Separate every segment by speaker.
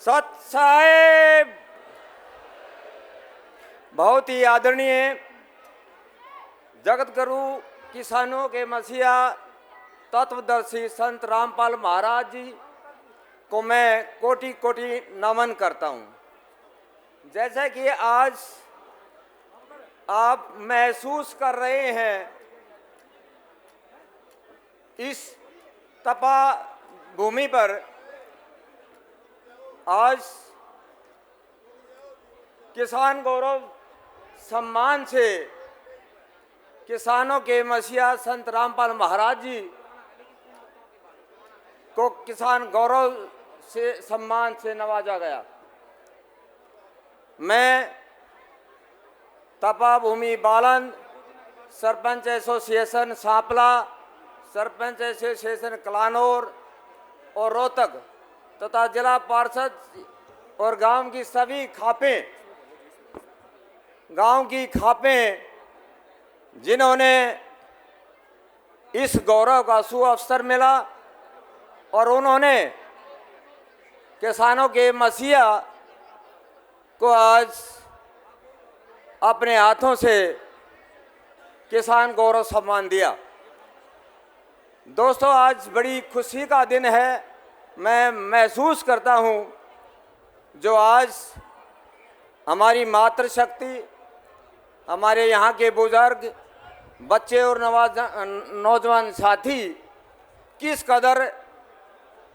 Speaker 1: सत साहेब बहुत ही आदरणीय जगत गुरु किसानों के मसीहा तत्वदर्शी संत रामपाल महाराज जी को मैं कोटि कोटि नमन करता हूँ। जैसा कि आज आप महसूस कर रहे हैं, इस तपा भूमि पर आज किसान गौरव सम्मान से किसानों के मसीहा संत रामपाल महाराज जी को किसान गौरव से सम्मान से नवाजा गया। मैं तपा भूमि बालन, सरपंच एसोसिएशन सांपला, सरपंच एसोसिएशन कलानौर और रोहतक तथा जिला पार्षद और गांव की खापें जिन्होंने इस गौरव का सुअवसर मिला और उन्होंने किसानों के मसीहा को आज अपने हाथों से किसान गौरव सम्मान दिया। दोस्तों, आज बड़ी खुशी का दिन है। मैं महसूस करता हूं जो आज हमारी मातृशक्ति, हमारे यहाँ के बुजुर्ग, बच्चे और नौजवान साथी किस कदर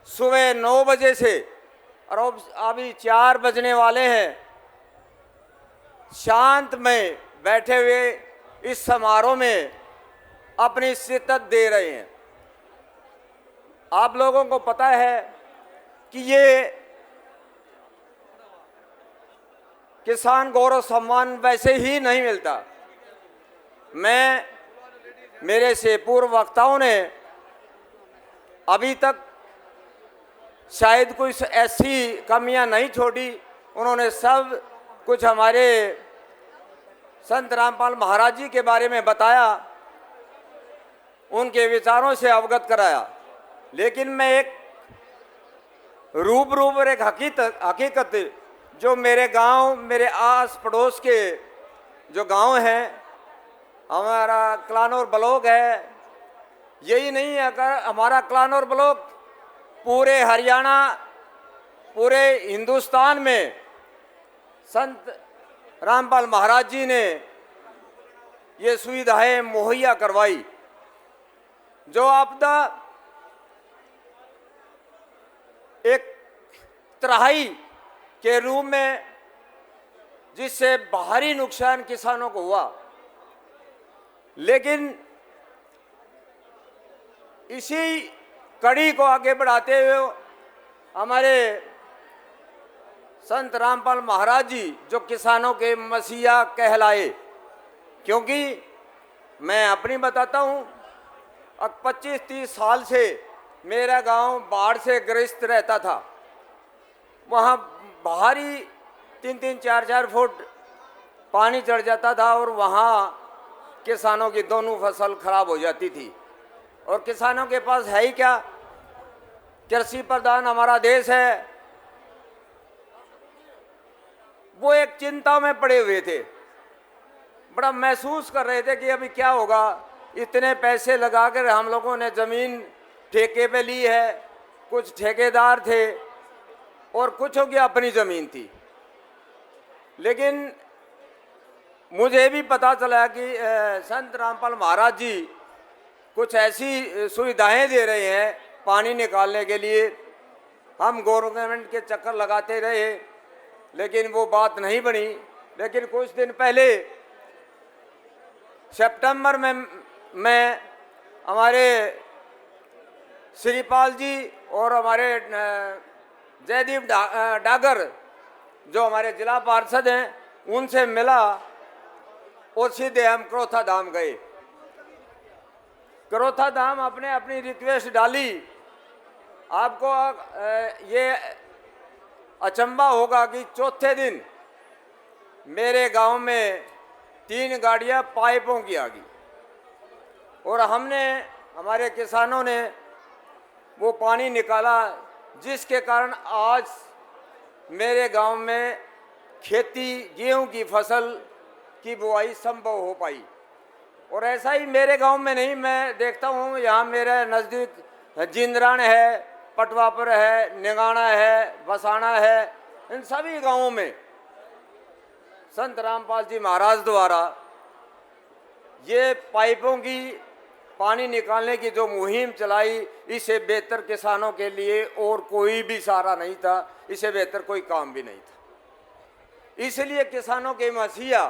Speaker 1: सुबह 9 बजे से और अभी 4 बजने वाले हैं, शांत में बैठे हुए इस समारोह में अपनी शिद्दत दे रहे हैं। आप लोगों को पता है कि ये किसान गौरव सम्मान वैसे ही नहीं मिलता। मेरे से पूर्व वक्ताओं ने अभी तक शायद कोई ऐसी कमियां नहीं छोड़ी। उन्होंने सब कुछ हमारे संत रामपाल महाराज जी के बारे में बताया, उनके विचारों से अवगत कराया। लेकिन मैं एक रूबरू और एक हकीकत जो मेरे गांव, मेरे आस पड़ोस के जो गांव हैं, हमारा कलानौर ब्लॉक है, यही नहीं है अगर हमारा कलानौर ब्लॉक पूरे हरियाणा, पूरे हिंदुस्तान में संत रामपाल महाराज जी ने ये सुविधाएं मुहैया करवाई। जो आपदा एक त्राही के रूप में जिससे भारी नुकसान किसानों को हुआ, लेकिन इसी कड़ी को आगे बढ़ाते हुए हमारे संत रामपाल महाराज जी जो किसानों के मसीहा कहलाए, क्योंकि मैं अपनी बताता हूँ, अब 25-30 साल से मेरा गांव बाढ़ से ग्रस्त रहता था। वहाँ भारी 3-3, 4-4 फुट पानी चढ़ जाता था और वहाँ किसानों की दोनों फसल खराब हो जाती थी। और किसानों के पास है ही क्या, कृषि प्रधान हमारा देश है, वो एक चिंता में पड़े हुए थे। बड़ा महसूस कर रहे थे कि अभी क्या होगा। इतने पैसे लगाकर हम लोगों ने ज़मीन ठेके पे ली है, कुछ ठेकेदार थे और कुछों की अपनी ज़मीन थी। लेकिन मुझे भी पता चला कि संत रामपाल महाराज जी कुछ ऐसी सुविधाएं दे रहे हैं पानी निकालने के लिए। हम गवर्नमेंट के चक्कर लगाते रहे, लेकिन वो बात नहीं बनी। लेकिन कुछ दिन पहले सितंबर में मैं हमारे श्रीपाल जी और हमारे जयदीप डागर जो हमारे जिला पार्षद हैं, उनसे मिला और सीधे हम क्रोथा धाम गए। क्रोथा धाम अपनी रिक्वेस्ट डाली। आपको ये अचंभा होगा कि चौथे दिन मेरे गांव में 3 गाड़ियां पाइपों की आ गई और हमारे किसानों ने वो पानी निकाला, जिसके कारण आज मेरे गांव में खेती गेहूं की फसल की बुआई संभव हो पाई। और ऐसा ही मेरे गांव में नहीं, मैं देखता हूं यहाँ मेरे नज़दीक जिंदरान है, पटवापुर है, निगाना है, बसाना है, इन सभी गांवों में संत रामपाल जी महाराज द्वारा ये पाइपों की पानी निकालने की जो मुहिम चलाई, इससे बेहतर किसानों के लिए और कोई भी सहारा नहीं था, इससे बेहतर कोई काम भी नहीं था। इसलिए किसानों के मसीहा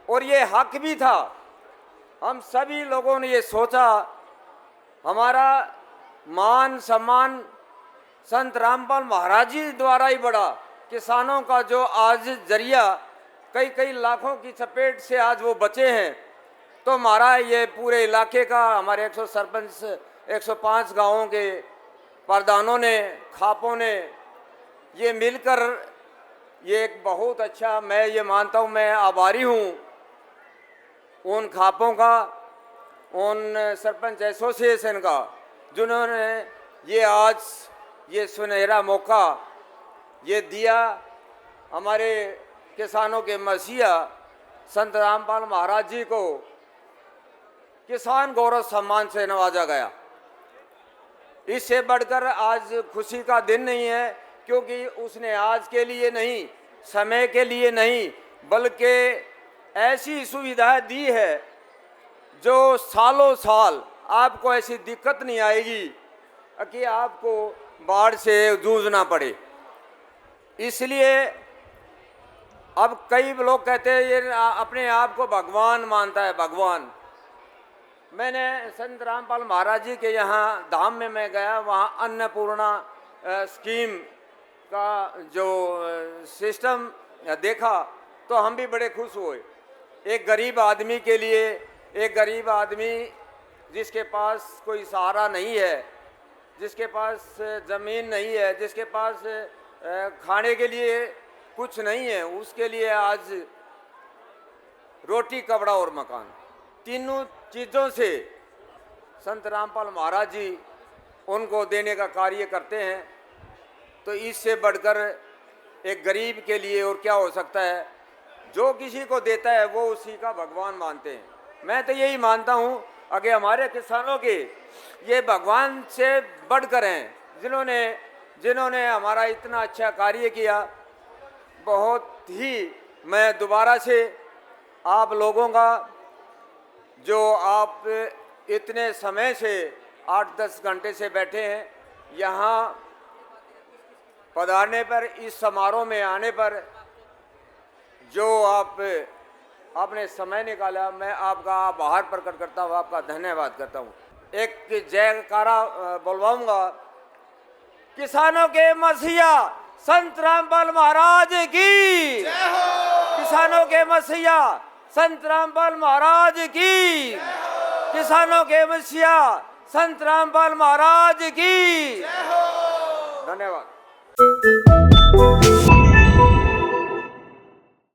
Speaker 1: और ये हक भी था। हम सभी लोगों ने ये सोचा, हमारा मान सम्मान संत रामपाल महाराज जी द्वारा ही बढ़ा। किसानों का जो आज जरिया कई कई लाखों की चपेट से आज वो बचे हैं, तो हमारा ये पूरे इलाके का, हमारे 100 सरपंच 105 गांवों के प्रधानों ने, खापों ने ये मिलकर ये एक बहुत अच्छा, मैं ये मानता हूँ, मैं आभारी हूँ उन खापों का, उन सरपंच एसोसिएशन का, जिन्होंने ये आज ये सुनहरा मौका ये दिया। हमारे किसानों के मसीहा संत रामपाल महाराज जी को किसान गौरव सम्मान से नवाजा गया। इससे बढ़कर आज खुशी का दिन नहीं है, क्योंकि उसने आज के लिए नहीं, समय के लिए नहीं, बल्कि ऐसी सुविधाएं दी है जो सालों साल आपको ऐसी दिक्कत नहीं आएगी कि आपको बाढ़ से जूझना पड़े। इसलिए अब कई लोग कहते हैं ये अपने आप को भगवान मानता है, भगवान। मैंने संत रामपाल महाराज जी के यहाँ धाम में मैं गया, वहाँ अन्नपूर्णा स्कीम का जो सिस्टम देखा तो हम भी बड़े खुश हुए। एक गरीब आदमी के लिए, एक गरीब आदमी जिसके पास कोई सहारा नहीं है, जिसके पास ज़मीन नहीं है, जिसके पास खाने के लिए कुछ नहीं है, उसके लिए आज रोटी, कपड़ा और मकान, तीनों चीज़ों से संत रामपाल महाराज जी उनको देने का कार्य करते हैं। तो इससे बढ़कर एक गरीब के लिए और क्या हो सकता है। जो किसी को देता है वो उसी का भगवान मानते हैं। मैं तो यही मानता हूँ, अगर हमारे किसानों के ये भगवान से बढ़कर हैं, जिन्होंने हमारा इतना अच्छा कार्य किया। बहुत ही मैं दोबारा से आप लोगों का, जो आप इतने समय से 8-10 घंटे से बैठे हैं, यहाँ पधारने पर, इस समारोह में आने पर जो आपने समय निकाला, मैं आपका आभार प्रकट करता हूँ, आपका धन्यवाद करता हूँ। एक जयकारा बोलवाऊंगा, किसानों के मसीहा संत रामपाल महाराज की, किसानों के मसीहा संत रामपाल महाराज की, किसानों के मसीहा संत रामपाल महाराज की। धन्यवाद।